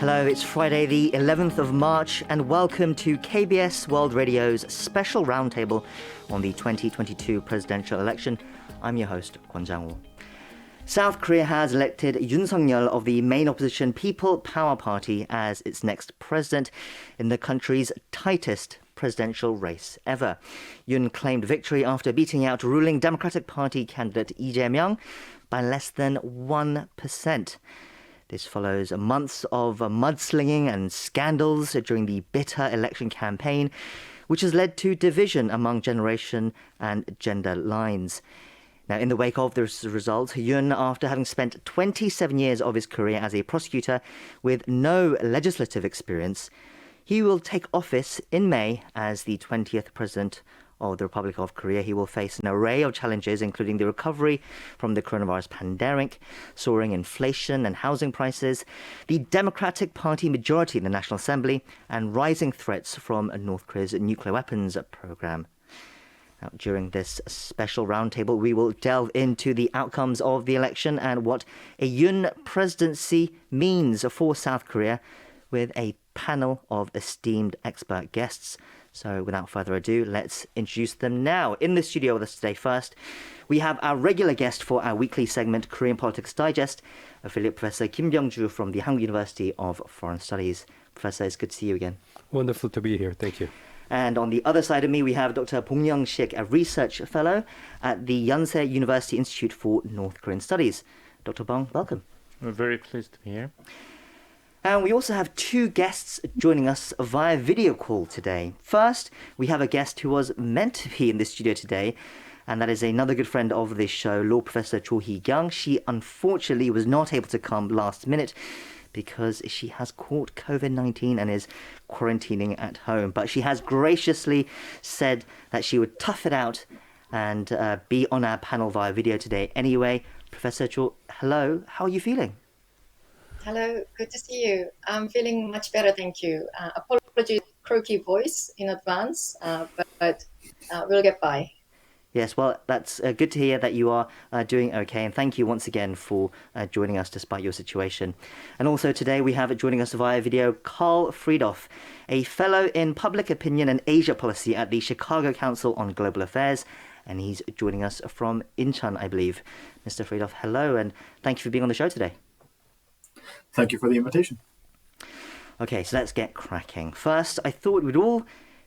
Hello, it's Friday the 11th of March and welcome to KBS World Radio's special roundtable on the 2022 presidential election. I'm your host, Jang-ho. South Korea has elected Yoon of the main opposition People Power Party as its next president in the country's tightest presidential race ever. Yoon claimed victory after beating out ruling Democratic Party candidate Lee Jae-myung by less than 1%. This follows months of mudslinging and scandals during the bitter election campaign, which has led to division among generation and gender lines. Now, in the wake of this result, Yoon, after having spent 27 years of his career as a prosecutor with no legislative experience, he will take office in May as the 20th president of the Republic of Korea. He will face an array of challenges, including the recovery from the coronavirus pandemic, soaring inflation and housing prices, the Democratic Party majority in the National Assembly, and rising threats from North Korea's nuclear weapons program. Now, during this special roundtable, we will delve into the outcomes of the election and what a Yoon presidency means for South Korea with a panel of esteemed expert guests. So without further ado, let's introduce them now. In the studio with us today first, we have our regular guest for our weekly segment, Korean Politics Digest, affiliate Professor Kim Byung from the Hankuk University of Foreign Studies. Professor, it's good to see you again. Wonderful to be here. Thank you. And on the other side of me, we have Dr. Bong Shik, a research fellow at the Yonsei University Institute for North Korean Studies. Dr. Bong, welcome. We're very pleased to be here. And we also have two guests joining us via video call today. First, we have a guest who was meant to be in the studio today, and that is another good friend of this show, Law Professor Kyung. She unfortunately was not able to come last minute because she has caught COVID-19 and is quarantining at home. But she has graciously said that she would tough it out and be on our panel via video today anyway. Professor Cho, hello. How are you feeling? Hello, good to see you. I'm feeling much better, thank you. Apologies, croaky voice in advance, but we'll get by. Yes, well, that's good to hear that you are doing okay. And thank you once again for joining us despite your situation. And also today we have joining us via video Karl Friedhoff, a fellow in public opinion and Asia policy at the Chicago Council on Global Affairs. And he's joining us from Incheon, I believe. Mr. Friedhoff, hello, and thank you for being on the show today. Thank you for the invitation. Okay, so let's get cracking. First, I thought we'd all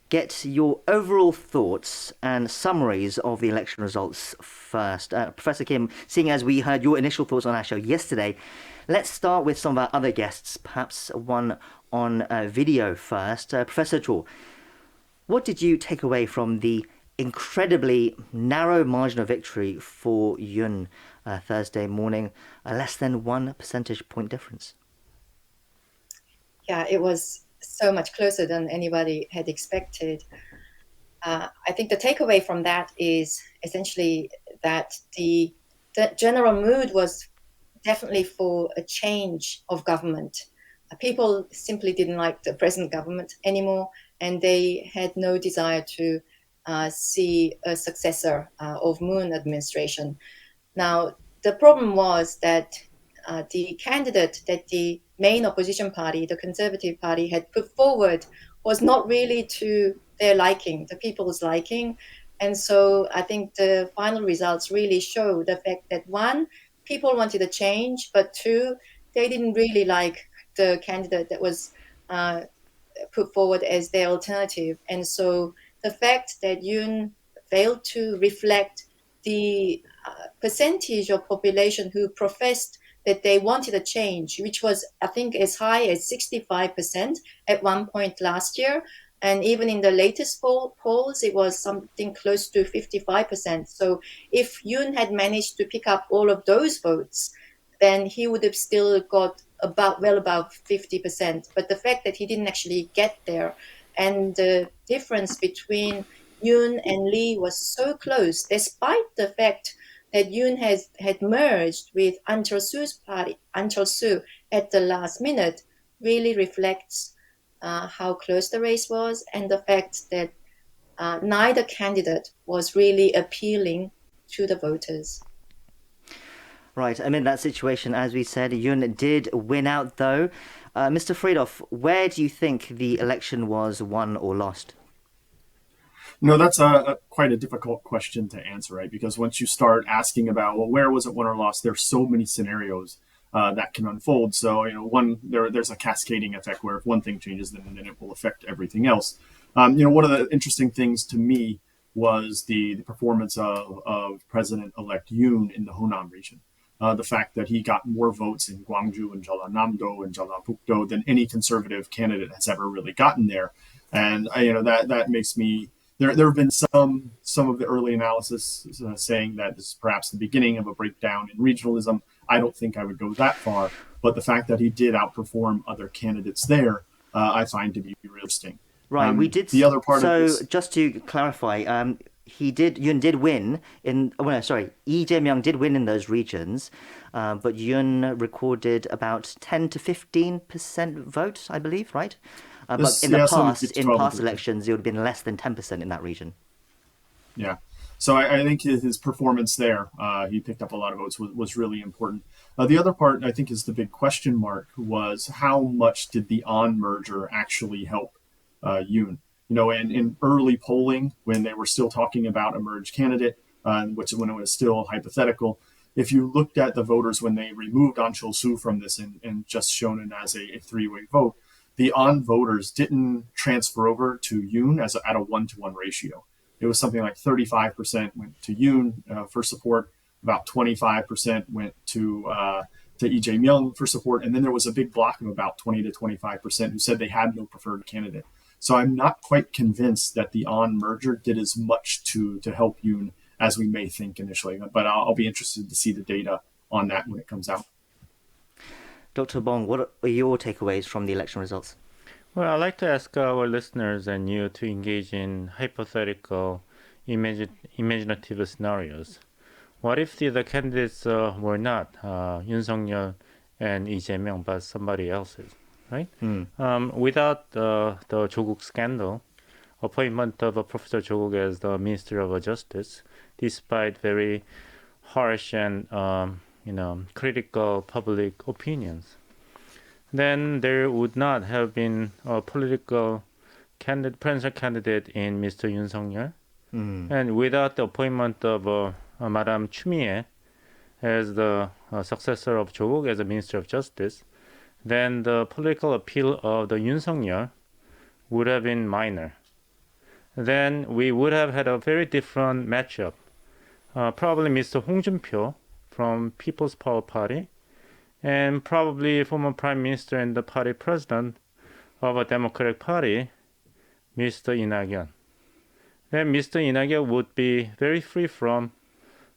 get your overall thoughts and summaries of the election results first. Professor Kim, seeing as we heard your initial thoughts on our show yesterday, let's start with some of our other guests, perhaps one on video first. Professor Cho, what did you take away from the incredibly narrow margin of victory for Yoon Thursday morning, a less than 1 percentage point difference? Yeah, it was so much closer than anybody had expected. I think the takeaway from that is essentially that the general mood was definitely for a change of government. People simply didn't like the present government anymore, and they had no desire to see a successor of Moon administration. Now, the problem was that the candidate that the main opposition party, the Conservative Party, had put forward was not really to their liking, the people's liking. And so I think the final results really show the fact that, one, people wanted a change, but two, they didn't really like the candidate that was put forward as their alternative. And so the fact that Yoon failed to reflect the percentage of population who professed that they wanted a change, which was, I think, as high as 65% at one point last year. And even in the latest polls, it was something close to 55%. So if Yoon had managed to pick up all of those votes, then he would have still got well above 50%. But the fact that he didn't actually get there, and the difference between Yoon and Lee was so close, despite the fact that Yoon had merged with An Chol-soo's party, An Chol-soo, at the last minute, really reflects how close the race was, and the fact that neither candidate was really appealing to the voters. Right, I'm in that situation, as we said. Yoon did win out, though. Mr. Friedhoff, where do you think the election was won or lost? No, that's quite a difficult question to answer, right? Because once you start asking about, well, where was it won or lost, there's so many scenarios that can unfold. So, there's a cascading effect where if one thing changes, then it will affect everything else. One of the interesting things to me was the performance of President-elect Yoon in the Honam region. The fact that he got more votes in Gwangju and Jeollanam-do and Jeollanam-pukdo than any conservative candidate has ever really gotten there. And, that makes me... There have been some of the early analysis saying that this is perhaps the beginning of a breakdown in regionalism. I don't think I would go that far, but the fact that he did outperform other candidates there, I find to be really interesting. Right, we did. The other part so, of this, just to clarify, Yoon did win in. Oh, no, sorry, Lee Jae-myung did win in those regions, but Yoon recorded about 10 to 15% vote, I believe, right? But in the past elections, it would have been less than 10% in that region. Yeah. So I think his performance there, he picked up a lot of votes, was really important. The other part, I think, is the big question mark was how much did the On merger actually help Yoon? In early polling, when they were still talking about a merged candidate, when it was still hypothetical, if you looked at the voters when they removed An Chol-soo from this and just shown it as a three-way vote, the On voters didn't transfer over to Yoon at a 1-to-1 ratio. It was something like 35% went to Yoon for support, about 25% went to Lee Jae-myung for support, and then there was a big block of about 20 to 25% who said they had no preferred candidate. So I'm not quite convinced that the On merger did as much to help Yoon as we may think initially, but I'll be interested to see the data on that when it comes out. Dr. Bong, what are your takeaways from the election results? Well, I'd like to ask our listeners and you to engage in hypothetical, imaginative scenarios. What if the candidates were not Yoon Suk-yeol and Lee Jae-myung, but somebody else's, right? Without the Joguk scandal, appointment of Professor Joguk as the Minister of Justice, despite very harsh and critical public opinions, then there would not have been a political presidential candidate in Mr. Yoon Suk-yeol. And without the appointment of Madame Chumie as the successor of Joguk as a Minister of Justice, then the political appeal of the Yoon Suk-yeol would have been minor. Then we would have had a very different matchup. Probably Mr. Hong Joon-pyo from People's Power Party, and probably former Prime Minister and the party president of a Democratic Party, Mr. Lee Nak-yeon. Then Mr. Lee Nak-yeon would be very free from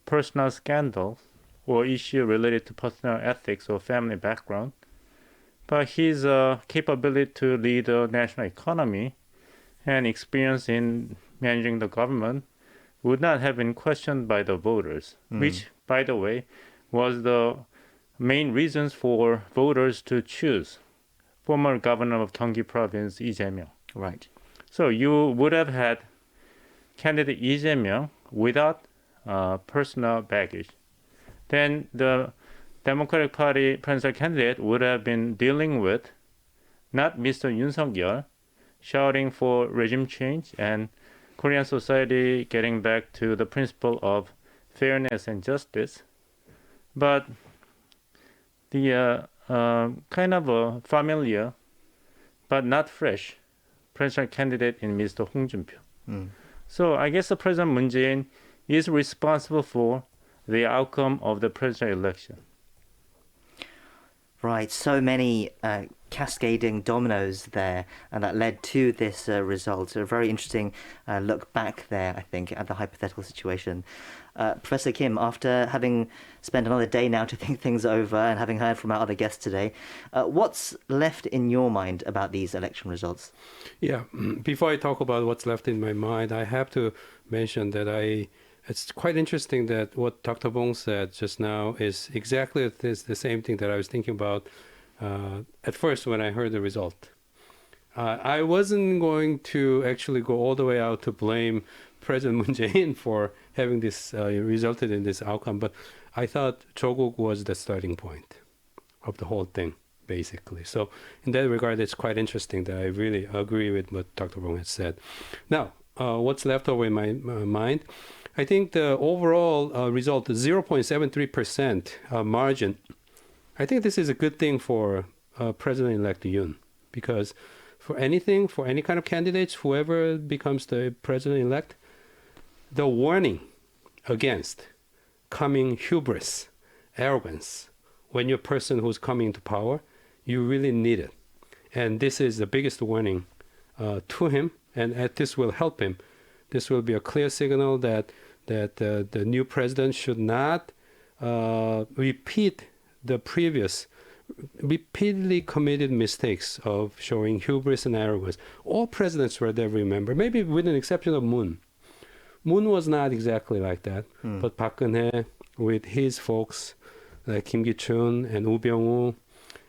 personal scandals or issues related to personal ethics or family background, but his capability to lead the national economy and experience in managing the government would not have been questioned by the voters, which, by the way, was the main reasons for voters to choose former governor of Gyeonggi province, Lee Jae-myung. Right. So you would have had candidate Lee Jae-myung without personal baggage. Then the Democratic Party presidential candidate would have been dealing with not Mr. Yoon Suk-yeol shouting for regime change and Korean society getting back to the principle of fairness and justice, but the kind of a familiar but not fresh presidential candidate in Mr. Hong Joon-pyo. So I guess the President Moon Jae-in is responsible for the outcome of the presidential election. Right, so many cascading dominoes there, and that led to this result. A very interesting look back there, I think, at the hypothetical situation. Professor Kim, after having spent another day now to think things over and having heard from our other guests today, what's left in your mind about these election results? Yeah, before I talk about what's left in my mind, I have to mention that it's quite interesting that what Dr. Bong said just now is exactly the same thing that I was thinking about at first when I heard the result. I wasn't going to actually go all the way out to blame President Moon Jae-in for having this resulted in this outcome, but I thought Joguk was the starting point of the whole thing, basically. So in that regard, it's quite interesting that I really agree with what Dr. Bong has said. Now, what's left over in my mind? I think the overall result, the 0.73% margin, I think this is a good thing for President-elect Yoon, because for any kind of candidates, whoever becomes the president-elect, the warning against coming hubris, arrogance, when you're a person who's coming to power, you really need it. And this is the biggest warning to him, and this will help him. This will be a clear signal that the new president should not repeat the previous repeatedly committed mistakes of showing hubris and arrogance. All presidents were there, remember, maybe with an exception of Moon. Moon was not exactly like that, but Park Geun-hye, with his folks, like Kim Ki-chun and Woo Byung-woo,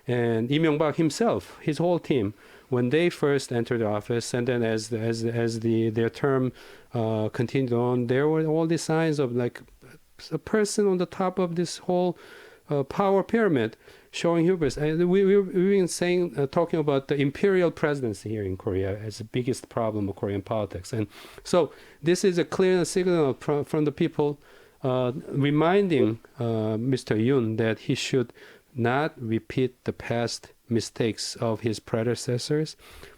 and Lee Myung-bak himself, his whole team, when they first entered office, and then as their term continued on, there were all these signs of like a person on the top of this whole power pyramid showing hubris. And we've been saying, talking about the imperial presidency here in Korea as the biggest problem of Korean politics. And so this is a clear signal from the people reminding Mr. Yoon that he should not repeat the past mistakes of his predecessors,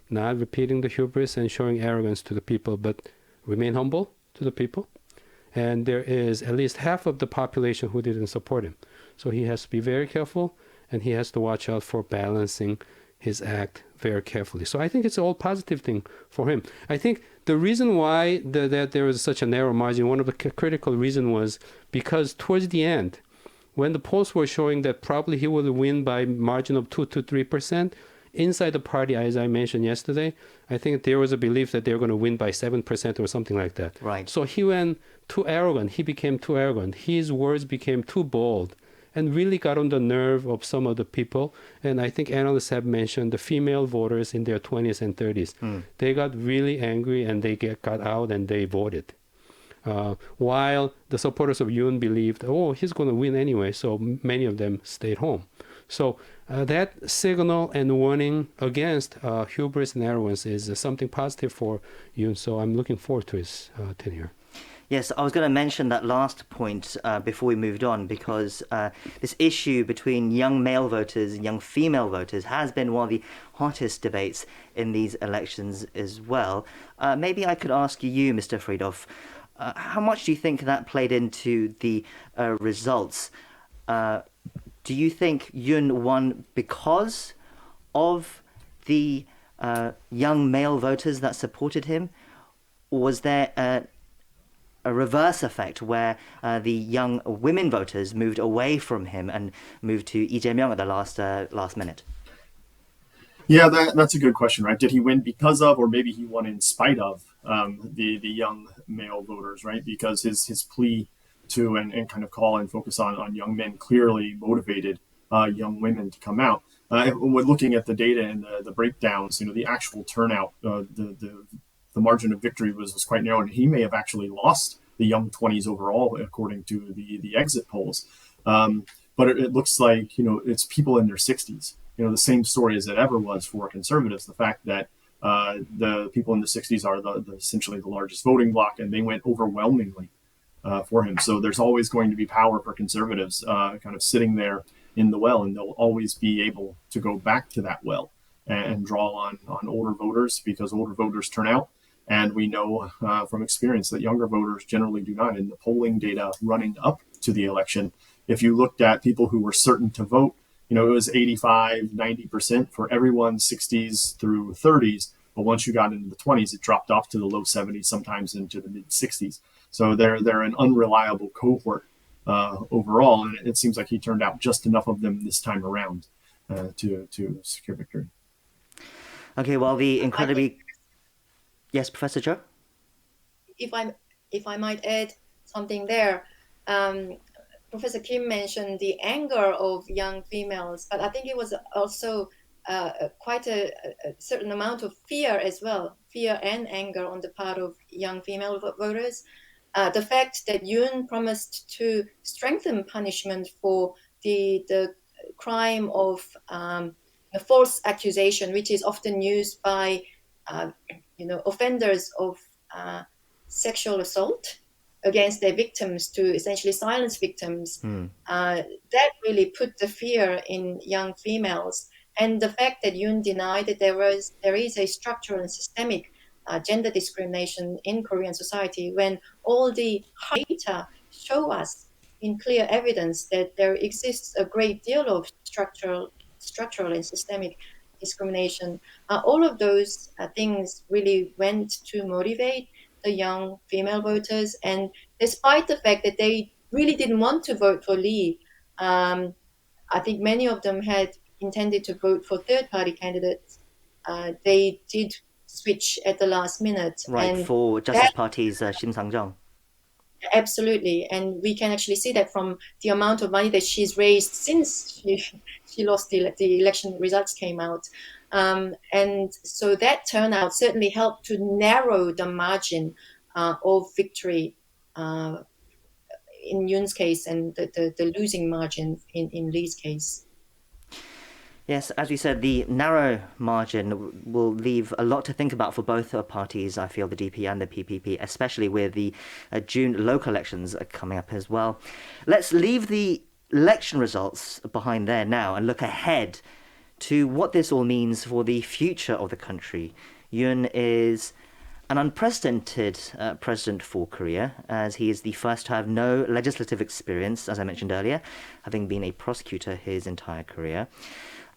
not repeating the hubris and showing arrogance to the people, but remain humble to the people. And there is at least half of the population who didn't support him. So he has to be very careful, and he has to watch out for balancing his act very carefully. So I think it's all positive thing for him. I think the reason why that there was such a narrow margin, one of the critical reasons was because towards the end, when the polls were showing that probably he will win by margin of 2 to 3%, inside the party, as I mentioned yesterday, I think there was a belief that they were going to win by 7% or something like that. Right. So he went too arrogant. He became too arrogant. His words became too bold and really got on the nerve of some of the people. And I think analysts have mentioned the female voters in their 20s and 30s. They got really angry and they got out and they voted. While the supporters of Yoon believed, oh, he's going to win anyway, so many of them stayed home. So that signal and warning against hubris and arrogance is something positive for Yoon, so I'm looking forward to his tenure. Yes, I was going to mention that last point before we moved on, because this issue between young male voters and young female voters has been one of the hottest debates in these elections as well. Maybe I could ask you, Mr. Friedhoff, how much do you think that played into the results? Do you think Yoon won because of the young male voters that supported him? Or was there a reverse effect where the young women voters moved away from him and moved to Lee Jae-myung at the last minute? Yeah, that's a good question, right? Did he win because of, or maybe he won in spite of the young male voters, right? Because his plea to and kind of call and focus on young men clearly motivated young women to come out. When looking at the data and the breakdowns, the actual turnout, the margin of victory was quite narrow, and he may have actually lost the young 20s overall, according to the exit polls. But it looks like, it's people in their 60s. The same story as it ever was for conservatives. The fact that the people in the 60s are essentially the largest voting bloc, and they went overwhelmingly for him. So there's always going to be power for conservatives kind of sitting there in the well, and they'll always be able to go back to that well and draw on older voters, because older voters turn out. And we know from experience that younger voters generally do not. In the polling data running up to the election, if you looked at people who were certain to vote, it was 85, 90% for everyone, 60s through 30s. But once you got into the 20s, it dropped off to the low 70s, sometimes into the mid 60s. So they're an unreliable cohort overall. And it seems like he turned out just enough of them this time around to secure victory. Okay, well, the incredibly... Yes, Professor Cho? If I might add something there, Professor Kim mentioned the anger of young females, but I think it was also quite a certain amount of fear as well, fear and anger on the part of young female voters. the fact that Yoon promised to strengthen punishment for the crime of the false accusation, which is often used by offenders of sexual assault against their victims to essentially silence victims, that really put the fear in young females. And the fact that Yoon denied that there is a structural and systemic gender discrimination in Korean society, when all the data show us in clear evidence that there exists a great deal of structural and systemic discrimination. All of those things really went to motivate the young female voters. And despite the fact that they really didn't want to vote for Lee, I think many of them had intended to vote for third-party candidates. They did switch at the last minute. Right, and for Justice Party's Shin Sang-jung. Absolutely, and we can actually see that from the amount of money that she's raised since she lost the election results came out. And so that turnout certainly helped to narrow the margin of victory in Yoon's case, and the losing margin in Lee's case. Yes, as we said, the narrow margin will leave a lot to think about for both parties, I feel, the DP and the PPP, especially with the June local elections coming up as well. Let's leave the election results behind there now and look ahead to what this all means for the future of the country. Yoon is an unprecedented president for Korea, as he is the first to have no legislative experience, as I mentioned earlier, having been a prosecutor his entire career.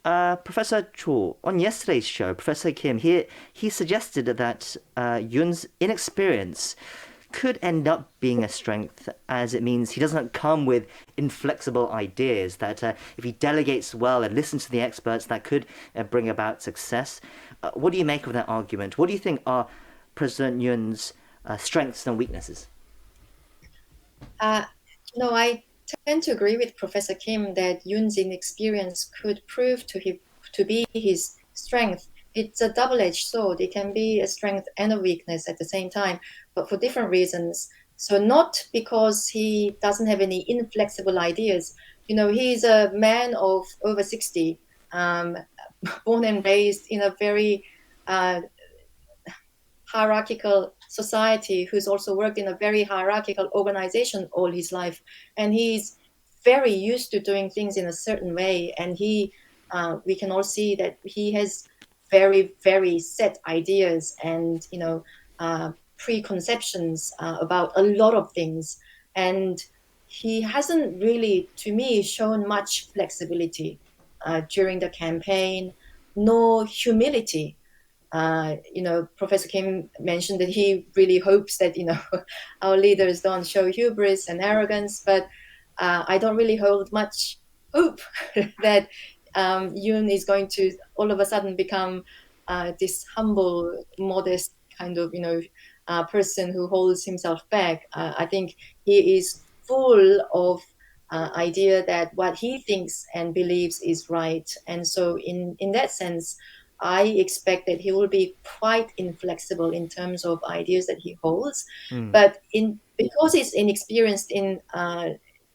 Professor Cho, on yesterday's show, Professor Kim, he suggested that Yoon's inexperience could end up being a strength, as it means he doesn't come with inflexible ideas, that if he delegates well and listens to the experts, that could bring about success. What do you make of that argument? What do you think are President Yoon's strengths and weaknesses? I tend to agree with Professor Kim that Yoon's inexperience could prove to be his strength. It's a double-edged sword. It can be a strength and a weakness at the same time, but for different reasons. So not because he doesn't have any inflexible ideas. He's a man of over 60, born and raised in a very hierarchical society, who's also worked in a very hierarchical organization all his life, and he's very used to doing things in a certain way. And we can all see that he has very, very set ideas and preconceptions about a lot of things, and he hasn't really, to me, shown much flexibility during the campaign, nor humility. Professor Kim mentioned that he really hopes that, our leaders don't show hubris and arrogance, but I don't really hold much hope that Yoon is going to all of a sudden become this humble, modest kind of, person who holds himself back. I think he is full of idea that what he thinks and believes is right. And so in that sense, I expect that he will be quite inflexible in terms of ideas that he holds. But because he's inexperienced in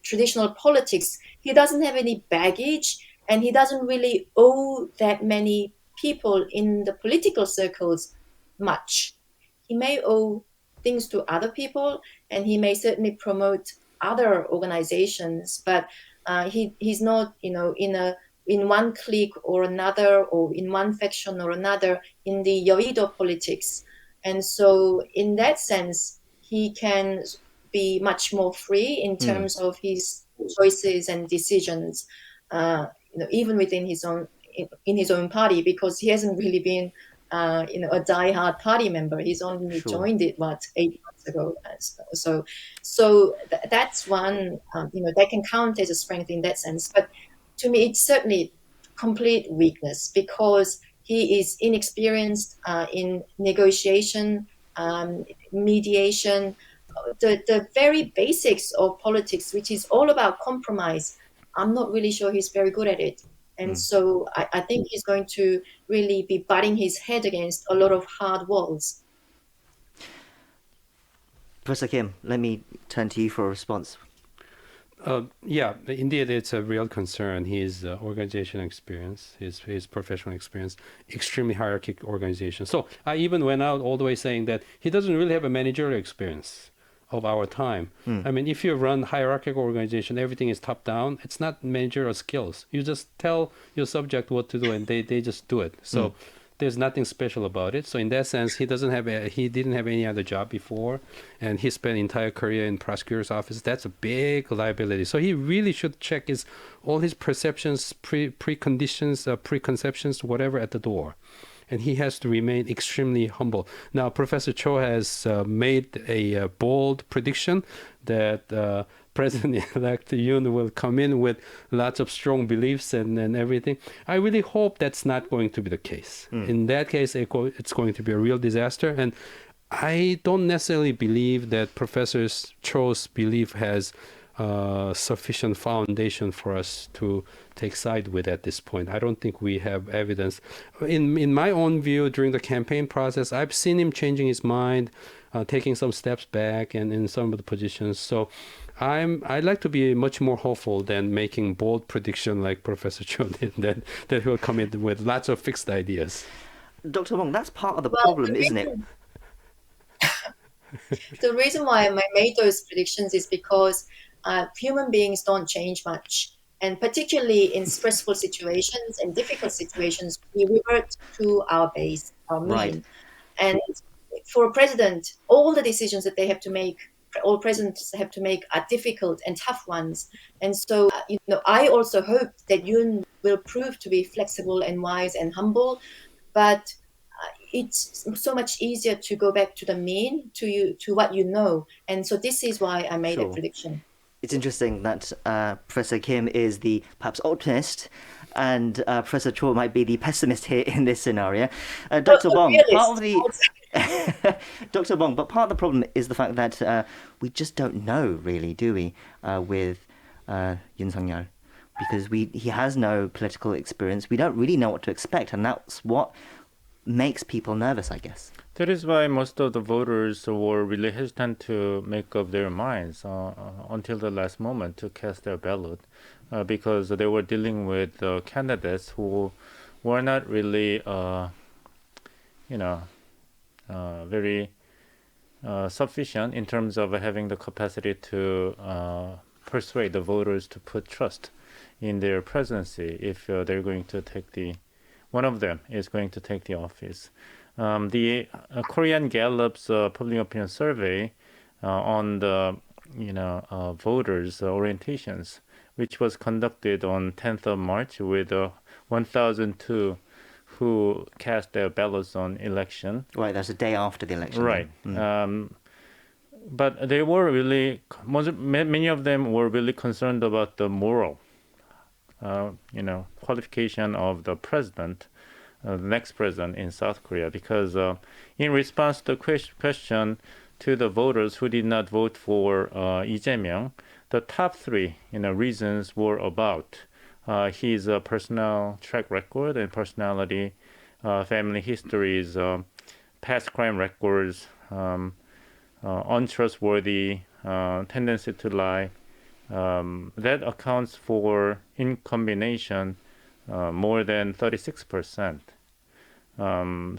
traditional politics, he doesn't have any baggage, and he doesn't really owe that many people in the political circles much. He may owe things to other people, and he may certainly promote other organizations, but he's not, in one clique or another, or in one faction or another in the Yeol politics. And so in that sense, he can be much more free in terms of his choices and decisions, even within his own party, because he hasn't really been a die-hard party member. He's only joined it 8 months ago. So that's one, that can count as a strength in that sense. But to me, it's certainly complete weakness, because he is inexperienced in negotiation, mediation, the very basics of politics, which is all about compromise. I'm not really sure he's very good at it. And so I think he's going to really be butting his head against a lot of hard walls. Professor Kim, let me turn to you for a response. Yeah, indeed, it's a real concern. His organizational experience, his professional experience, extremely hierarchical organization. So I even went out all the way saying that he doesn't really have a managerial experience of our time. I mean, if you run hierarchical organization, everything is top down. It's not managerial skills. You just tell your subject what to do, and they just do it. So there's nothing special about it. So in that sense, he didn't have any other job before, and he spent entire career in prosecutor's office. That's a big liability. So he really should check all his perceptions, preconditions, preconceptions, whatever at the door. And he has to remain extremely humble. Now, Professor Cho has made a bold prediction that President-elect Yoon will come in with lots of strong beliefs and everything. I really hope that's not going to be the case. In that case, it's going to be a real disaster. And I don't necessarily believe that Professor Cho's belief has sufficient foundation for us to take side with at this point. I don't think we have evidence. In my own view, during the campaign process, I've seen him changing his mind, taking some steps back and in some of the positions. So I'd like to be much more hopeful than making bold prediction like Professor Cho did, that he'll come in with lots of fixed ideas. Dr. Bong, that's part of the problem, isn't it? The reason why I made those predictions is because human beings don't change much. And particularly in stressful situations and difficult situations, we revert to our base, our mean. Right. And for a president, all the decisions that they have to make, all presidents have to make, are difficult and tough ones. And so, I also hope that Yoon will prove to be flexible and wise and humble. But it's so much easier to go back to the mean, to what you know. And so this is why I made a prediction. It's interesting that Professor Kim is the perhaps optimist and Professor Cho might be the pessimist here in this scenario. Dr. Bong, part of the Dr. Bong, but part of the problem is the fact that we just don't know, really, do we, with Yoon Suk-yeol, because he has no political experience. We don't really know what to expect, and that's what makes people nervous, I guess. That is why most of the voters were really hesitant to make up their minds until the last moment to cast their ballot, because they were dealing with candidates who were not really, very sufficient in terms of having the capacity to persuade the voters to put trust in their presidency if they're going to take one of them is going to take the office. The Korean Gallup's public opinion survey on the voters' orientations, which was conducted on 10th of March with 1,002 who cast their ballots on election. Right, that's the day after the election. Right. But they were really, many of them were really concerned about the moral, qualification of the president, the next president in South Korea, because in response to the question to the voters who did not vote for Lee Jae-myung, the top three reasons were about his personal track record and personality, family histories, past crime records, untrustworthy, tendency to lie. That accounts for, in combination, more than 36%.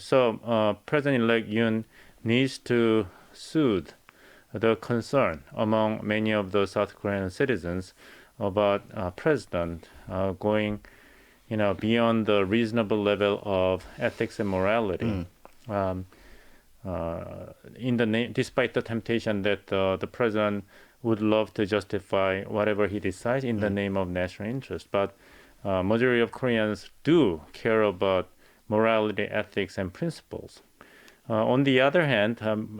So President-elect Yoon needs to soothe the concern among many of the South Korean citizens about president going, beyond the reasonable level of ethics and morality. Despite the temptation that the president would love to justify whatever he decides in the name of national interest, but majority of Koreans do care about morality, ethics, and principles. On the other hand,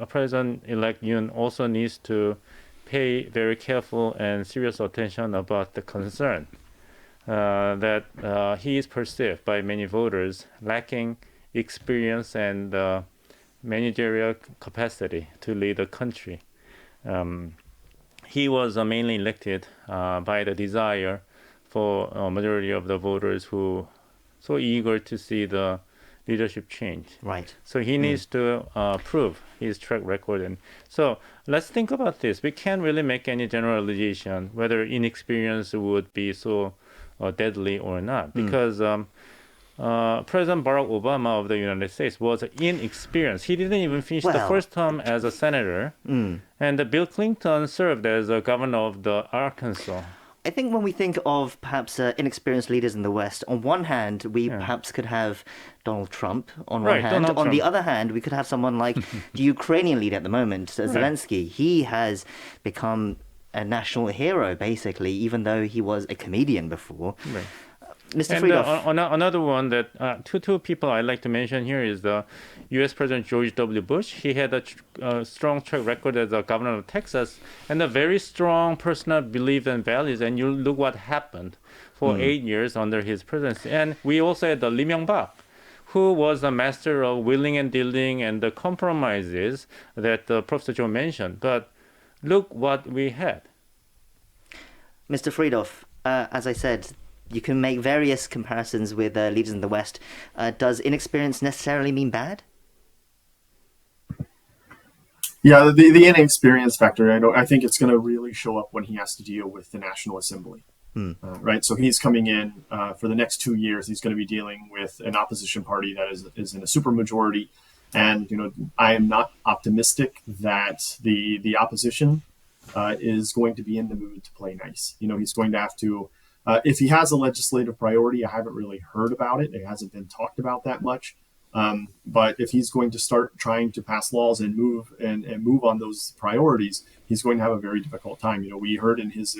President-elect Yoon also needs to pay very careful and serious attention about the concern that he is perceived by many voters lacking experience and managerial capacity to lead the country. He was mainly elected by the desire for a majority of the voters who so eager to see the leadership change. Right. So he needs to prove his track record. And so let's think about this. We can't really make any generalization whether inexperience would be so deadly or not, because President Barack Obama of the United States was inexperienced. He didn't even finish the first term as a senator. And Bill Clinton served as a governor of the Arkansas. I think when we think of perhaps inexperienced leaders in the West, on one hand, we perhaps could have Donald Trump on one hand. On the other hand, we could have someone like the Ukrainian leader at the moment, Zelensky. He has become a national hero, basically, even though he was a comedian before. Right. Mr. And Friedhoff. another one that two people I'd like to mention here is the U.S. President George W. Bush. He had a strong track record as a governor of Texas and a very strong personal beliefs and values. And you look what happened for 8 years under his presidency. And we also had the Lee Myung-bak, who was a master of wheeling and dealing and the compromises that Professor Joe mentioned. But look what we had. Mr. Friedhoff, as I said, you can make various comparisons with leaders in the West. Does inexperience necessarily mean bad? Yeah, the inexperience factor, I think it's going to really show up when he has to deal with the National Assembly. Right, so he's coming in for the next 2 years. He's going to be dealing with an opposition party that is in a supermajority, and I am not optimistic that the opposition is going to be in the mood to play nice. He's going to have to. If he has a legislative priority, I haven't really heard about it. It hasn't been talked about that much. But if he's going to start trying to pass laws and move on those priorities, he's going to have a very difficult time. We heard in his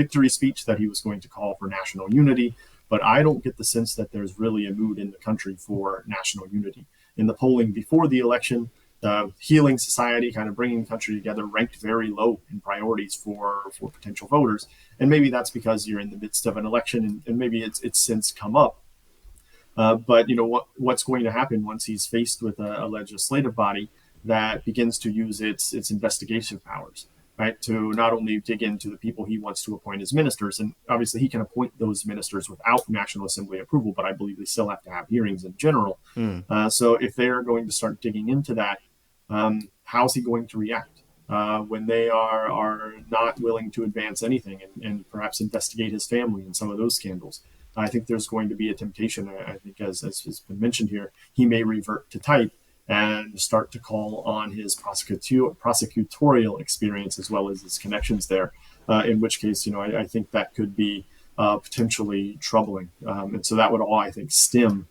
victory speech that he was going to call for national unity, but I don't get the sense that there's really a mood in the country for national unity. In the polling before the election, the Healing Society, kind of bringing the country together, ranked very low in priorities for potential voters. And maybe that's because you're in the midst of an election, and maybe it's since come up. But what's going to happen once he's faced with a legislative body that begins to use its investigation powers, right, to not only dig into the people he wants to appoint as ministers, and obviously he can appoint those ministers without National Assembly approval, but I believe they still have to have hearings in general. So if they're going to start digging into that, how's he going to react when they are not willing to advance anything and perhaps investigate his family and some of those scandals? I think there's going to be a temptation. I think, as has been mentioned here, he may revert to type and start to call on his prosecutorial experience as well as his connections there, in which case, I think that could be potentially troubling. And so that would all, I think, stem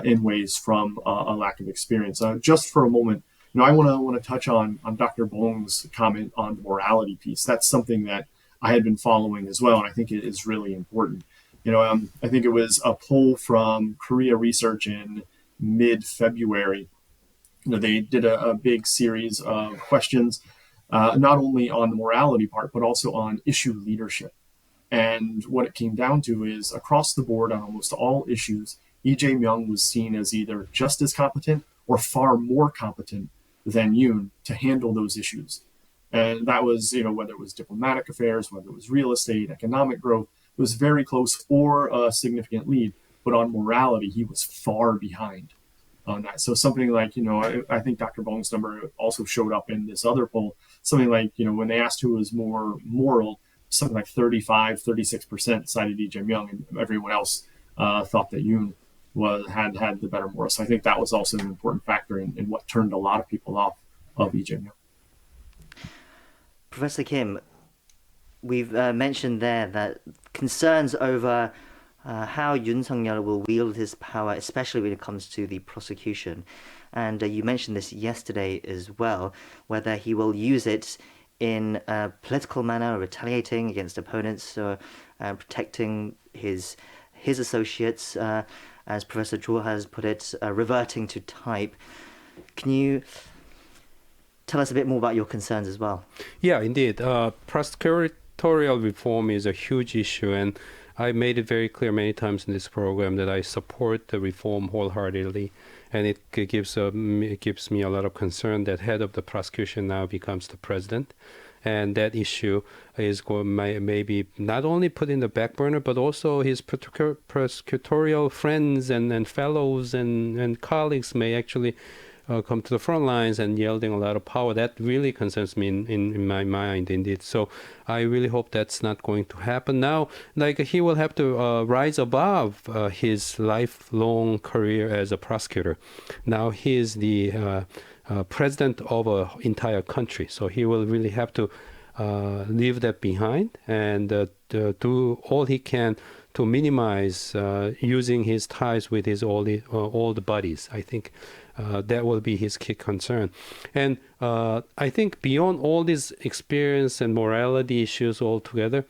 in ways from a lack of experience. Just for a moment, I want to touch on Dr. Bong's comment on the morality piece. That's something that I had been following as well, and I think it is really important. I think it was a poll from Korea Research in mid-February. They did a big series of questions, not only on the morality part, but also on issue leadership. And what it came down to is, across the board on almost all issues, Lee Jae-myung was seen as either just as competent or far more competent than Yoon to handle those issues. And that was, whether it was diplomatic affairs, whether it was real estate, economic growth, it was very close or a significant lead. But on morality, he was far behind on that. So something like, I think Dr. Bong's number also showed up in this other poll, something like, when they asked who was more moral, something like 36% cited Lee Jae-myung, and everyone else thought that Yoon had the better moral. So I think that was also an important factor in what turned a lot of people off of Lee Jae-myung. Professor Kim, we've mentioned there that concerns over how Yoon Suk-yeol will wield his power, especially when it comes to the prosecution. And you mentioned this yesterday as well, whether he will use it in a political manner, retaliating against opponents, or protecting his associates, as Professor Cho has put it, reverting to type. Can you tell us a bit more about your concerns as well? Yeah, indeed. Prosecutorial reform is a huge issue, and I made it very clear many times in this program that I support the reform wholeheartedly, and it gives me a lot of concern that head of the prosecution now becomes the president. and that issue is going maybe not only put in the back burner, but also his prosecutorial friends and fellows and colleagues may actually come to the front lines and yielding a lot of power. That really concerns me in my mind, indeed. So I really hope that's not going to happen. Now, like he will have to rise above his lifelong career as a prosecutor. Now he is the president of an entire country. So he will really have to leave that behind and do all he can to minimize using his ties with his old buddies. I think that will be his key concern. And I think beyond all these experience and morality issues altogether,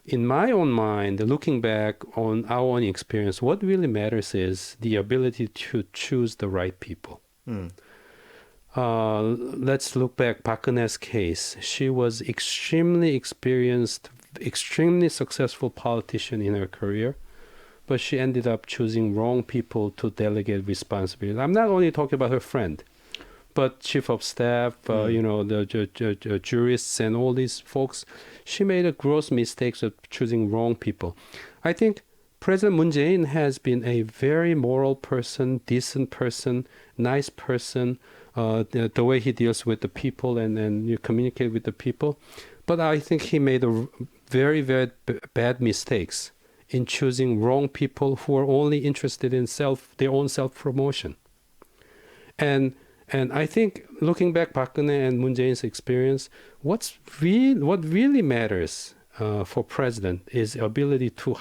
in my own mind, looking back on our own experience, what really matters is the ability to choose the right people. Let's look back Park Geun-hye's case. She was extremely experienced, extremely successful politician in her career, but she ended up choosing wrong people to delegate responsibility. I'm not only talking about her friend, but chief of staff, the jurists and all these folks. She made a gross mistake of choosing wrong people. I think President Moon Jae-in has been a very moral person, decent person, nice person, the way he deals with the people and you communicate with the people. But I think he made a very, very bad mistakes in choosing wrong people who are only interested in their own self-promotion. And I think looking back, Park Geun-hye and Moon Jae-in's experience, what really matters for president is the ability to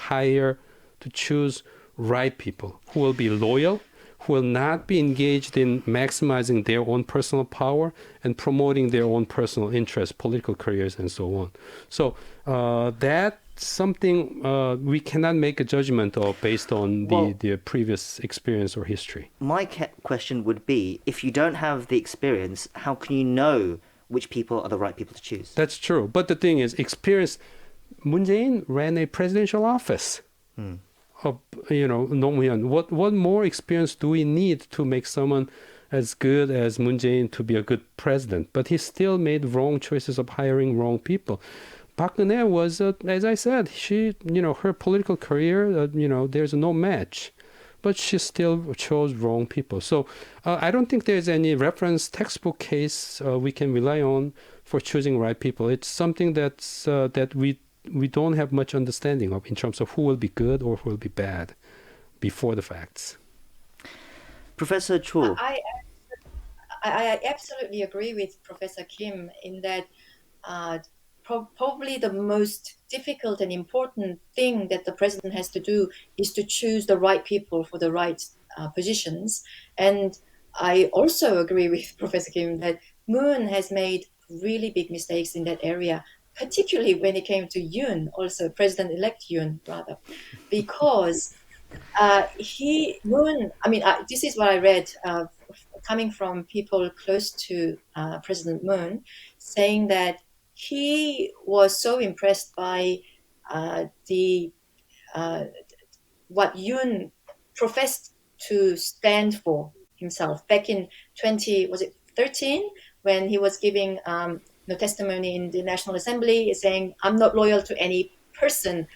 choose right people who will be loyal, who will not be engaged in maximizing their own personal power and promoting their own personal interests, political careers, and so on. So that's something we cannot make a judgment of based on the previous experience or history. My question would be, if you don't have the experience, how can you know which people are the right people to choose? That's true. But the thing is, experience, Moon Jae-in ran a presidential office. Nomuhyun, what more experience do we need to make someone as good as Moon Jae-in to be a good president? But he still made wrong choices of hiring wrong people. Park Geun-hye was, as I said, she, her political career, there's no match. But she still chose wrong people. So I don't think there's any reference textbook case we can rely on for choosing right people. It's something that's that we don't have much understanding of in terms of who will be good or who will be bad before the facts. Professor Cho. I absolutely agree with Professor Kim in that probably the most difficult and important thing that the president has to do is to choose the right people for the right positions. And I also agree with Professor Kim that Moon has made really big mistakes in that area, particularly when it came to Yoon, also President-elect Yoon, rather, because this is what I read coming from people close to President Moon, saying that he was so impressed by what Yoon professed to stand for himself back in 2013 when he was giving testimony in the National Assembly, saying, "I'm not loyal to any person,"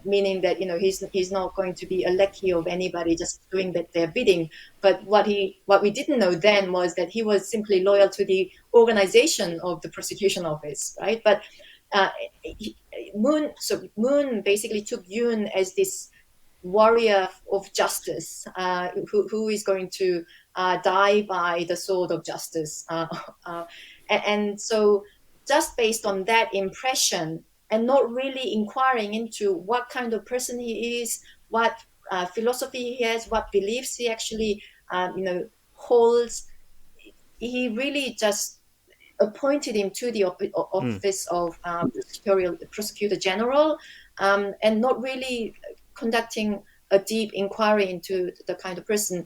meaning that he's not going to be a lackey of anybody, just doing their bidding. But what we didn't know then was that he was simply loyal to the organization of the prosecution office, right? But Moon basically took Yoon as this warrior of justice, who is going to die by the sword of justice. And so just based on that impression and not really inquiring into what kind of person he is, what philosophy he has, what beliefs he actually holds, he really just appointed him to the office of prosecutor general, and not really conducting a deep inquiry into the kind of person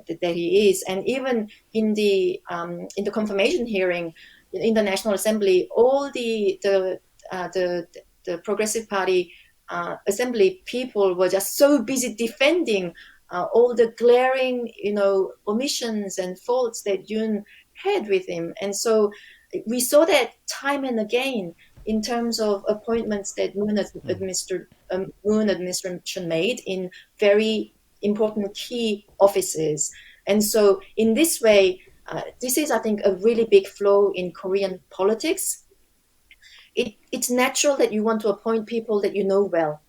that he is. And even in the confirmation hearing in the National Assembly, all the Progressive Party Assembly people were just so busy defending all the glaring omissions and faults that Yoon had with him. And so we saw that time and again in terms of appointments that Moon administration made in very important key offices. And so in this way, this is, I think, a really big flow in Korean politics. It's natural that you want to appoint people that you know well,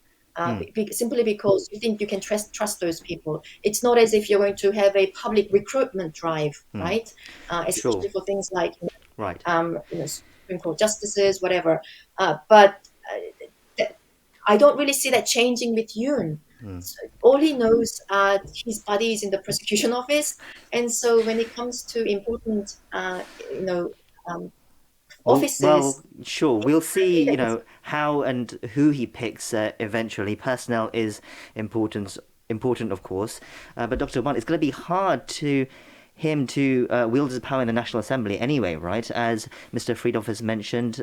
simply because you think you can trust those people. It's not as if you're going to have a public recruitment drive, right? Especially for things like Right. Supreme Court justices, whatever. But I don't really see that changing with Yoon. So all he knows, his buddy is in the prosecution office, and so when it comes to important, offices. Well, sure. We'll see, how and who he picks eventually. Personnel is important, of course. But Dr. Won, it's going to be hard to him to wield his power in the National Assembly anyway, right? As Mr. Friedhoff has mentioned,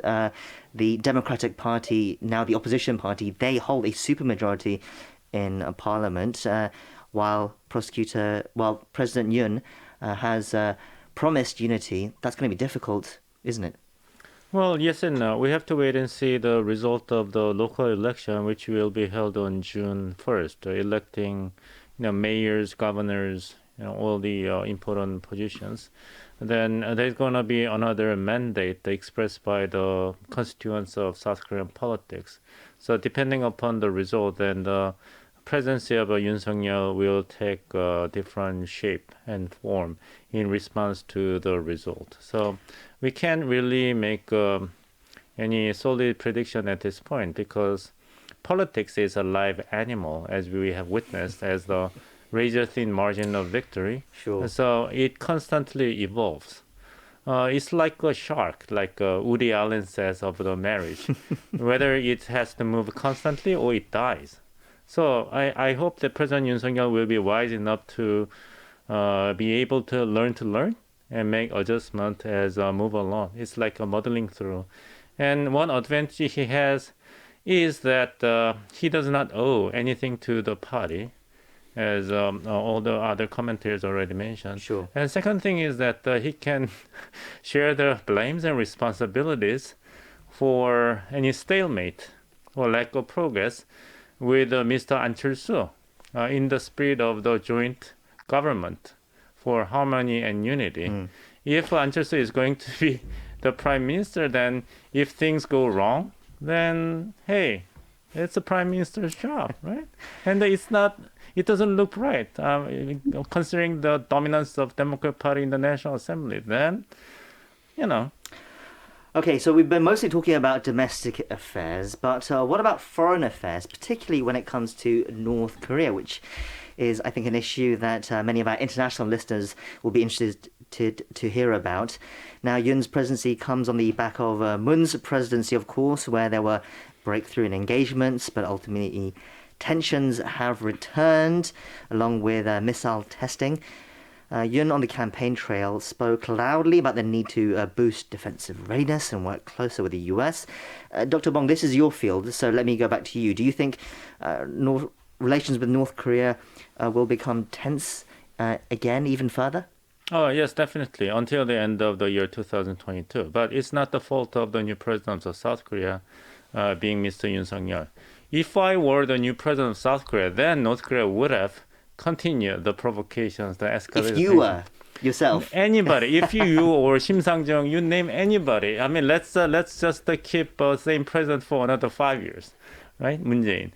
the Democratic Party, now the opposition party, they hold a supermajority in Parliament, while President Yoon has promised unity. That's going to be difficult, isn't it? Well, yes and no. We have to wait and see the result of the local election, which will be held on June 1st, electing, mayors, governors, all the important positions. Then there's going to be another mandate expressed by the constituents of South Korean politics. So depending upon the result, then the presidency of Yoon Suk-yeol will take a different shape and form in response to the result. So we can't really make any solid prediction at this point because politics is a live animal, as we have witnessed, as the razor-thin margin of victory. Sure. So it constantly evolves. It's like a shark, like Woody Allen says of the marriage, whether it has to move constantly or it dies. So I hope that President Yoon Suk-yeol will be wise enough to be able to learn and make adjustment as move along. It's like a modeling through. And one advantage he has is that he does not owe anything to the party, as all the other commentators already mentioned. Sure. And second thing is that he can share the blames and responsibilities for any stalemate or lack of progress with Mr. An Chul-soo in the spirit of the joint government for harmony and unity. If An Chul-soo is going to be the prime minister, then if things go wrong, then hey, it's the prime minister's job, right? And it doesn't look right, considering the dominance of Democratic Party in the National Assembly. Then, Okay, so we've been mostly talking about domestic affairs, but what about foreign affairs, particularly when it comes to North Korea, which is, I think, an issue that many of our international listeners will be interested to hear about. Now, Yoon's presidency comes on the back of Moon's presidency, of course, where there were breakthrough in engagements, but ultimately tensions have returned, along with missile testing. Yoon on the campaign trail spoke loudly about the need to boost defensive readiness and work closer with the US. Dr. Bong, this is your field, so let me go back to you. Do you think relations with North Korea will become tense again, even further? Oh, yes, definitely, until the end of the year 2022. But it's not the fault of the new president of South Korea, being Mr. Yoon Suk-yeol. If I were the new president of South Korea, then North Korea would have continue the provocations, the escalation. If you were yourself, anybody, if you or Shim Sang-jung, you name anybody. I mean, let's just keep same president for another 5 years, right? Moon Jae-in.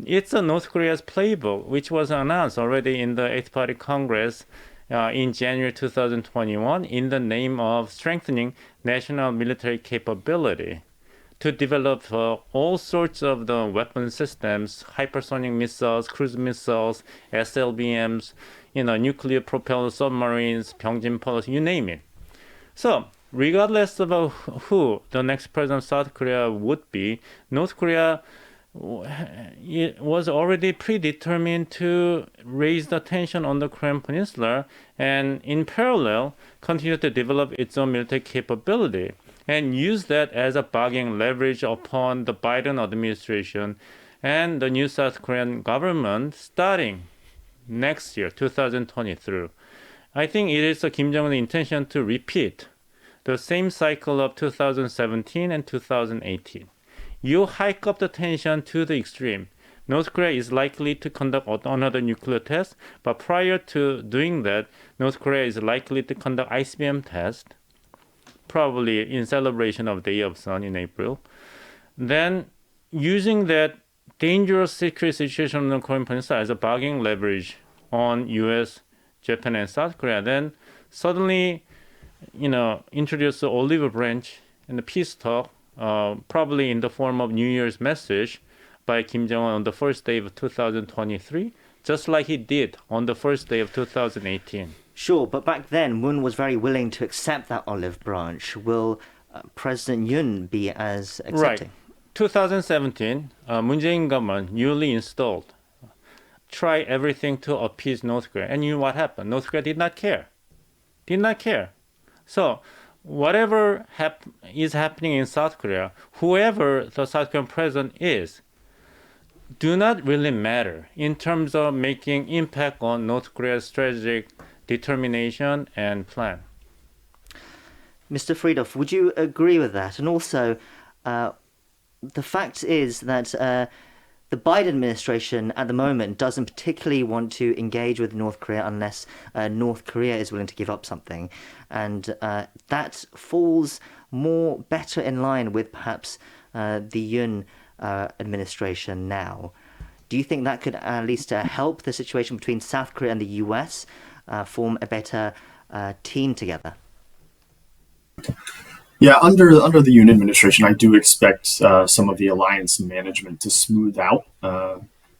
It's a North Korea's playbook, which was announced already in the Eighth Party Congress in January 2021 in the name of strengthening national military capability to develop all sorts of the weapon systems, hypersonic missiles, cruise missiles, SLBMs, nuclear propelled submarines, Byung policy, you name it. So, regardless of who the next president of South Korea would be, North Korea was already predetermined to raise the tension on the Korean Peninsula and in parallel continue to develop its own military capability and use that as a bargaining leverage upon the Biden administration and the new South Korean government starting next year, 2023. I think it is Kim Jong-un's intention to repeat the same cycle of 2017 and 2018. You hike up the tension to the extreme. North Korea is likely to conduct another nuclear test, but prior to doing that, North Korea is likely to conduct ICBM test, probably in celebration of Day of Sun in April. Then, using that dangerous security situation on the Korean Peninsula as a bargaining leverage on U.S., Japan, and South Korea, then suddenly, introduce the olive branch and the peace talk, probably in the form of New Year's message by Kim Jong-un on the first day of 2023, just like he did on the first day of 2018. Sure, but back then, Moon was very willing to accept that olive branch. Will President Yoon be as accepting? Right. 2017, Moon Jae-in government, newly installed, try everything to appease North Korea. And you know what happened? North Korea did not care. Did not care. So whatever is happening in South Korea, whoever the South Korean president is, do not really matter in terms of making impact on North Korea's strategic determination and plan. Mr. Friedhoff, would you agree with that? And also, the fact is that the Biden administration at the moment doesn't particularly want to engage with North Korea unless North Korea is willing to give up something. And that falls better in line with perhaps the Yoon administration now. Do you think that could at least help the situation between South Korea and the US form a better team together? Yeah, under the Yoon administration, I do expect some of the alliance management to smooth out,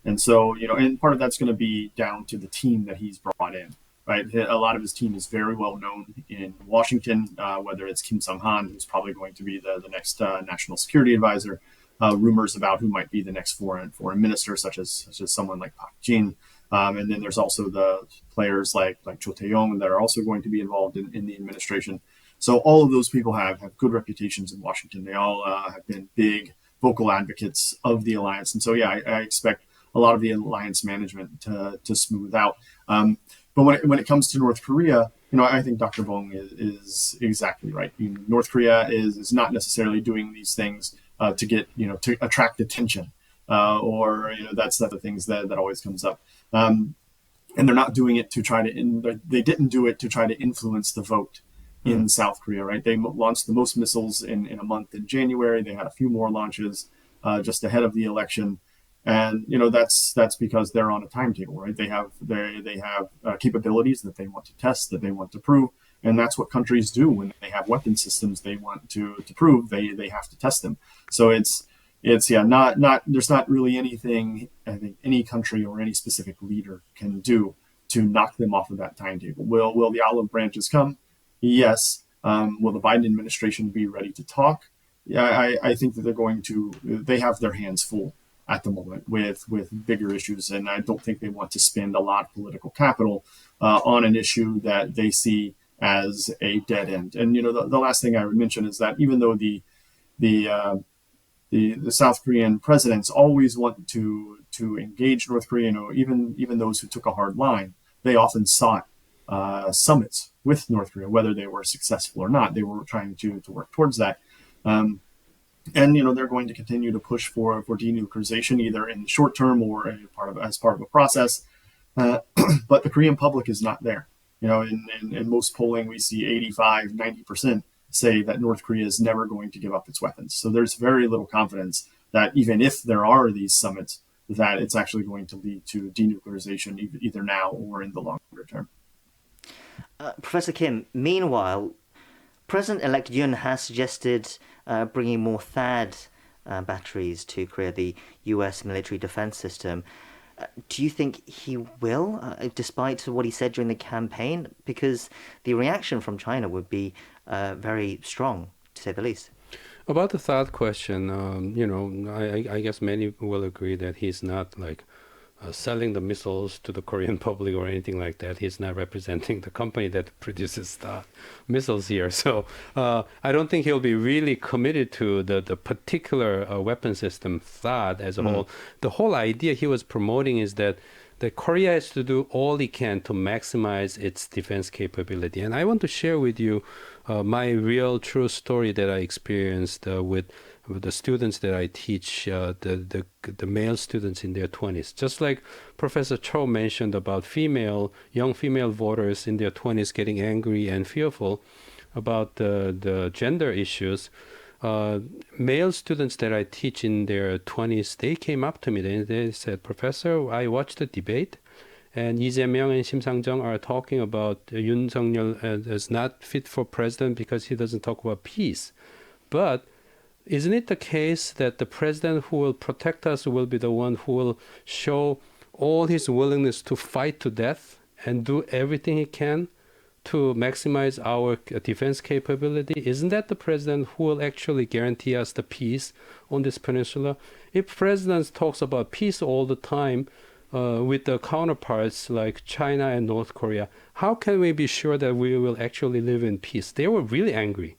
and so and part of that's going to be down to the team that he's brought in. Right, a lot of his team is very well known in Washington, whether it's Kim Sung-han, who's probably going to be the next national security advisor. Rumors about who might be the next foreign minister, such as someone like Park Jin, and then there's also the players like Cho Tae-yong that are also going to be involved in the administration. So all of those people have good reputations in Washington. They all have been big vocal advocates of the alliance, and so I expect a lot of the alliance management to smooth out. But when it comes to North Korea, I think Dr. Bong is exactly right. North Korea is not necessarily doing these things to get to attract attention, or that's the things that always comes up. And they're not doing it to try to. They didn't do it to try to influence the vote in South Korea, right? They launched the most missiles in a month in January. They had a few more launches just ahead of the election, and that's because they're on a timetable, right? They have capabilities that they want to test, that they want to prove, and that's what countries do when they have weapon systems they want to prove. They have to test them. So it's not there's not really anything I think any country or any specific leader can do to knock them off of that timetable. Will the olive branches come? Yes. Will the Biden administration be ready to talk? Yeah, I think that they have their hands full at the moment with bigger issues, and I don't think they want to spend a lot of political capital on an issue that they see as a dead end. And the last thing I would mention is that even though the South Korean presidents always want to engage North Korea, even those who took a hard line, they often sought summits with North Korea, whether they were successful or not. They were trying to work towards that. And they're going to continue to push for denuclearization, either in the short term or as part of a process. But the Korean public is not there. In most polling, we see 85-90% say that North Korea is never going to give up its weapons. So there's very little confidence that even if there are these summits, that it's actually going to lead to denuclearization either now or in the longer term. Professor Kim, meanwhile, President-elect Yoon has suggested bringing more THAAD batteries to Korea, the US military defense system. Do you think he will, despite what he said during the campaign? Because the reaction from China would be very strong, to say the least. About the THAAD question, I guess many will agree that he's not selling the missiles to the Korean public or anything like that. He's not representing the company that produces the missiles here. So I don't think he'll be really committed to the particular weapon system THAAD as a whole. The whole idea he was promoting is that that Korea has to do all it can to maximize its defense capability. And I want to share with you my real true story that I experienced with the students that I teach, the male students in their 20s. Just like Professor Cho mentioned about young female voters in their 20s getting angry and fearful about the gender issues, male students that I teach in their 20s, they came up to me and they said, Professor, I watched the debate and Lee Jae-myung and Kim Sang-jung are talking about Yoon Sung-yeol as not fit for president because he doesn't talk about peace. But isn't it the case that the president who will protect us will be the one who will show all his willingness to fight to death and do everything he can to maximize our defense capability? Isn't that the president who will actually guarantee us the peace on this peninsula? If president talks about peace all the time with the counterparts like China and North Korea, how can we be sure that we will actually live in peace? They were really angry.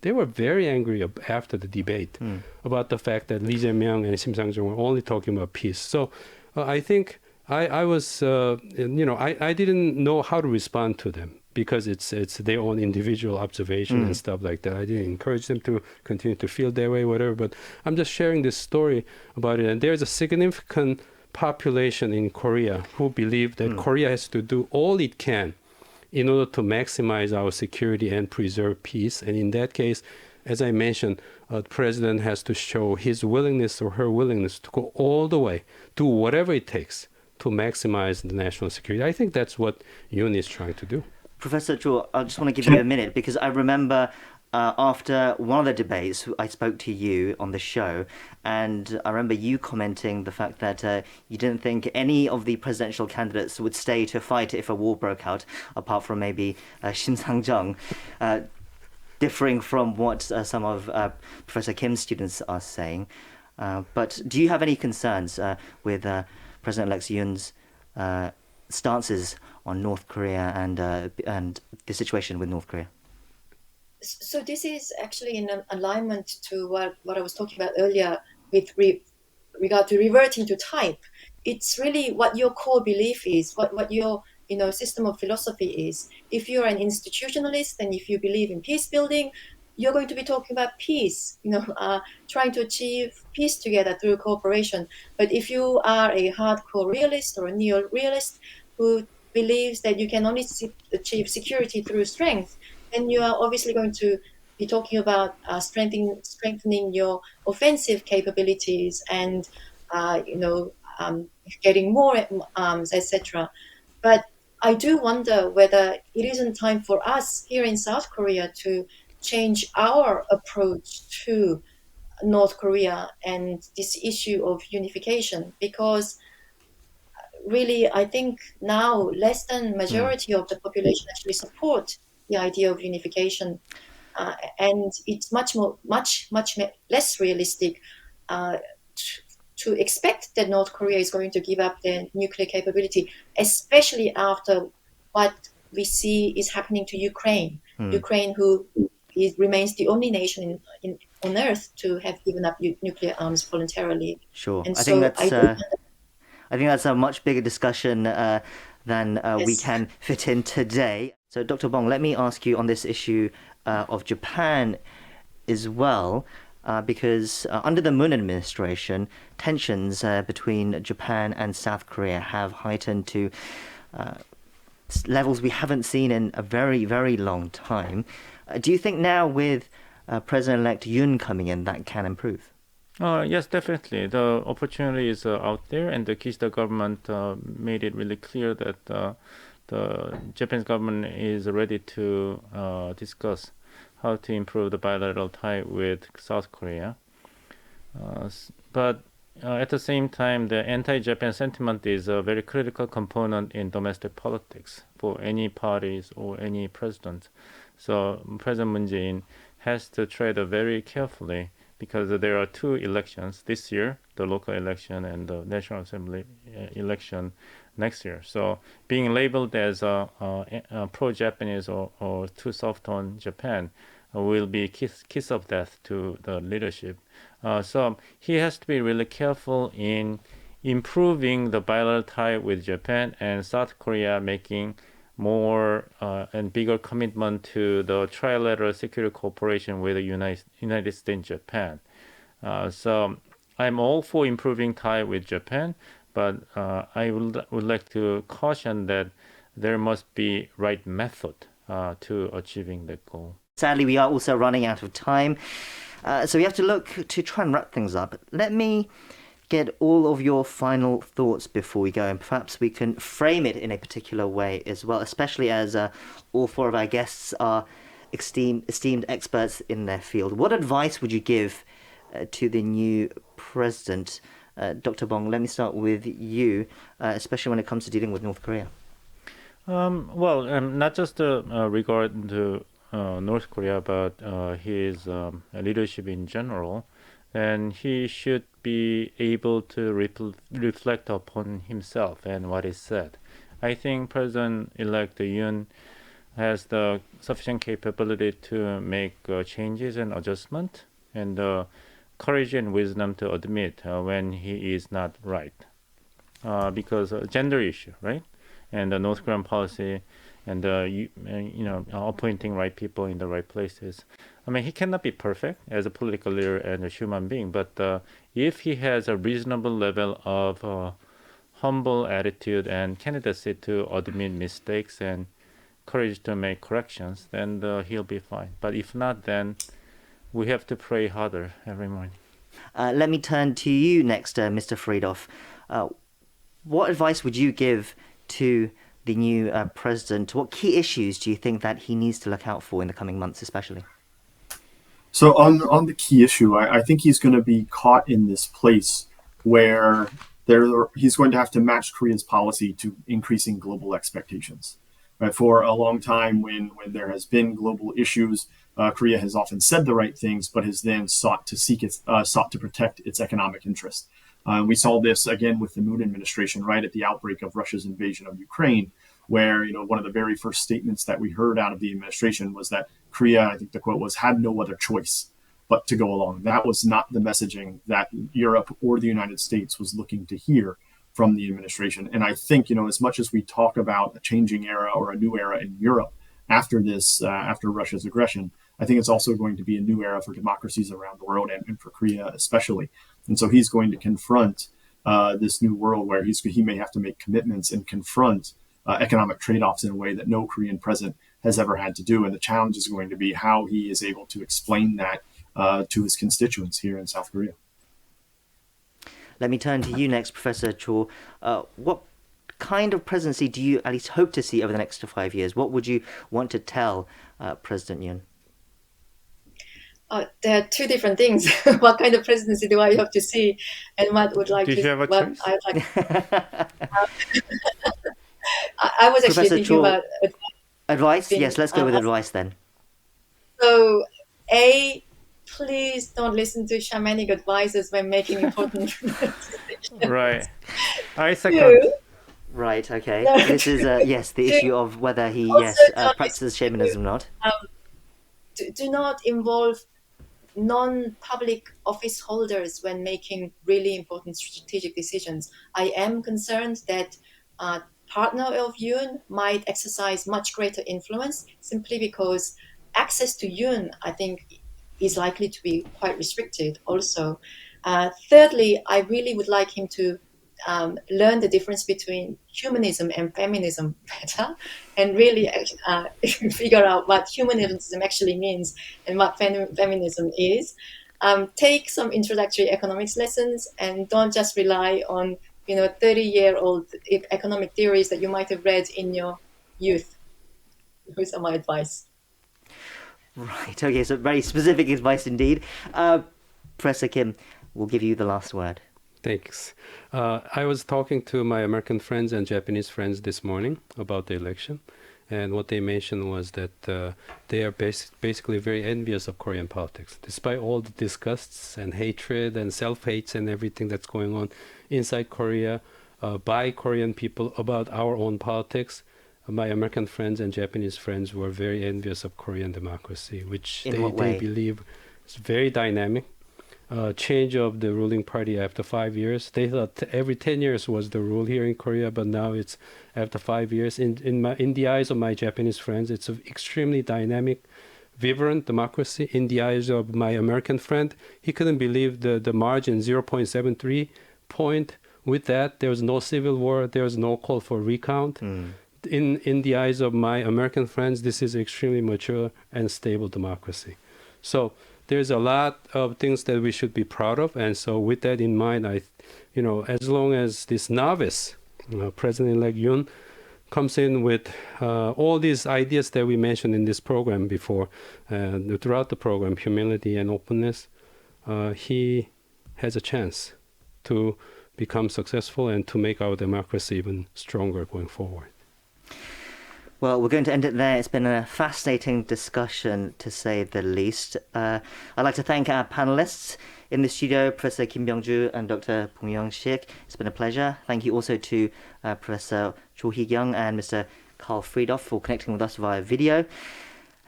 They were very angry after the debate about the fact that Lee Jae-myung and Kim Sang-jung were only talking about peace. So I think I was, I didn't know how to respond to them because it's their own individual observation and stuff like that. I didn't encourage them to continue to feel their way, whatever. But I'm just sharing this story about it. And there's a significant population in Korea who believe that Korea has to do all it can in order to maximize our security and preserve peace. And in that case, as I mentioned, the president has to show his willingness or her willingness to go all the way, do whatever it takes to maximize the national security. I think that's what Yoon is trying to do. Professor Cho, I just want to give you a minute because I remember after one of the debates, I spoke to you on the show, and I remember you commenting the fact that you didn't think any of the presidential candidates would stay to fight if a war broke out, apart from maybe Kim Sang-jung, differing from what some of Professor Kim's students are saying. But do you have any concerns with President-elect Yoon's stances on North Korea and the situation with North Korea? So this is actually in alignment to what I was talking about earlier with regard to reverting to type. It's really what your core belief is, what your system of philosophy is. If you're an institutionalist and if you believe in peace building, you're going to be talking about peace, trying to achieve peace together through cooperation. But if you are a hardcore realist or a neo-realist who believes that you can only achieve security through strength, then you are obviously going to be talking about strengthening your offensive capabilities and getting more arms, etc. But I do wonder whether it isn't time for us here in South Korea to change our approach to North Korea and this issue of unification, because really I think now less than majority of the population actually support the idea of unification, and it's much less realistic to expect that North Korea is going to give up their nuclear capability, especially after what we see is happening to Ukraine. Ukraine, who remains the only nation on earth to have given up nuclear arms voluntarily. Sure, And I think that's a much bigger discussion than we can fit in today. So, Dr. Bong, let me ask you on this issue of Japan as well, because under the Moon administration, tensions between Japan and South Korea have heightened to levels we haven't seen in a very, very long time. Do you think now with President-elect Yoon coming in, that can improve? Yes, definitely. The opportunity is out there, and the Kishida government made it really clear that the Japanese government is ready to discuss how to improve the bilateral tie with South Korea. But at the same time, the anti-Japan sentiment is a very critical component in domestic politics for any parties or any president. So President Moon Jae-in has to tread very carefully, because there are two elections this year, the local election and the National Assembly election next year. So being labeled as a pro-Japanese or too soft on Japan will be kiss of death to the leadership. So he has to be really careful in improving the bilateral tie with Japan, and South Korea making more and bigger commitment to the trilateral security cooperation with the United States and Japan. So I'm all for improving tie with Japan, but I would like to caution that there must be right method to achieving that goal. Sadly, we are also running out of time, so we have to look to try and wrap things up. Let me get all of your final thoughts before we go, and perhaps we can frame it in a particular way as well, especially as all four of our guests are esteemed experts in their field. What advice would you give to the new president? Dr. Bong, let me start with you, especially when it comes to dealing with North Korea. Not just regard to North Korea, but his leadership in general. And he should be able to reflect upon himself and what is said. I think President-elect Yoon has the sufficient capability to make changes and adjustment, and the courage and wisdom to admit when he is not right. Because gender issue, right? And the North Korean policy, and appointing right people in the right places. I mean, he cannot be perfect as a political leader and a human being, but if he has a reasonable level of humble attitude and candidacy to admit mistakes and courage to make corrections, then he'll be fine. But if not, then we have to pray harder every morning. Let me turn to you next, Mr. Friedhoff. What advice would you give to the new president? What key issues do you think that he needs to look out for in the coming months, especially? So on the key issue, I think he's going to be caught in this place where he's going to have to match Korea's policy to increasing global expectations. Right? For a long time, when there has been global issues, Korea has often said the right things, but has then sought to protect its economic interests. We saw this again with the Moon administration, right at the outbreak of Russia's invasion of Ukraine, where one of the very first statements that we heard out of the administration was that Korea, I think the quote was, had no other choice but to go along. That was not the messaging that Europe or the United States was looking to hear from the administration. And I think, as much as we talk about a changing era or a new era in Europe after this, after Russia's aggression, I think it's also going to be a new era for democracies around the world and for Korea especially. And so he's going to confront this new world where he may have to make commitments and confront economic trade-offs in a way that no Korean president has ever had to do. And the challenge is going to be how he is able to explain that to his constituents here in South Korea. Let me turn to you next, Professor Cho. What kind of presidency do you at least hope to see over the next 5 years? What would you want to tell President Yoon? There are two different things. What kind of presidency do I hope to see, and what would like? Do you have a choice? I was actually Professor thinking Cho, about advice. Yes, let's go with advice then. So, please don't listen to shamanic advices when making important decisions. Right. I second. Right. Okay. No. This is the issue of whether he practices shamanism or not. Do not involve non-public office holders when making really important strategic decisions. I am concerned that partner of Yoon might exercise much greater influence simply because access to Yoon, I think, is likely to be quite restricted also. Thirdly, I really would like him to learn the difference between humanism and feminism better, and really figure out what humanism actually means and what feminism is. Take some introductory economics lessons and don't just rely on 30-year-old economic theories that you might have read in your youth. Those are my advice. Right. Okay. So very specific advice indeed. Professor Kim, we'll give you the last word. Thanks. I was talking to my American friends and Japanese friends this morning about the election, and what they mentioned was that they are basically very envious of Korean politics. Despite all the disgusts and hatred and self-hates and everything that's going on inside Korea by Korean people about our own politics, my American friends and Japanese friends were very envious of Korean democracy, which they believe is very dynamic. change of the ruling party after 5 years. They thought every 10 years was the rule here in Korea, but now it's after 5 years. In the eyes of my Japanese friends, it's an extremely dynamic, vibrant democracy. In the eyes of my American friend, he couldn't believe the margin, 0.73 point. With that, there was no civil war, there was no call for recount. In the eyes of my American friends, this is extremely mature and stable democracy. So there's a lot of things that we should be proud of. And so with that in mind, as long as this novice, President-elect Yoon, comes in with all these ideas that we mentioned in this program before, throughout the program, humility and openness, he has a chance to become successful and to make our democracy even stronger going forward. Well, we're going to end it there. It's been a fascinating discussion, to say the least. I'd like to thank our panelists in the studio, Professor Kim Byung-ju and Dr. Shik. It's been a pleasure. Thank you also to Professor Suhryung and Mr. Karl Friedhoff for connecting with us via video.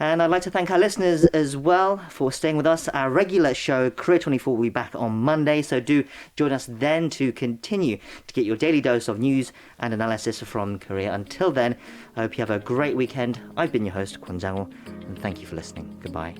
And I'd like to thank our listeners as well for staying with us. Our regular show, Korea 24, will be back on Monday, so do join us then to continue to get your daily dose of news and analysis from Korea. Until then, I hope you have a great weekend. I've been your host, Kwon, and thank you for listening. Goodbye.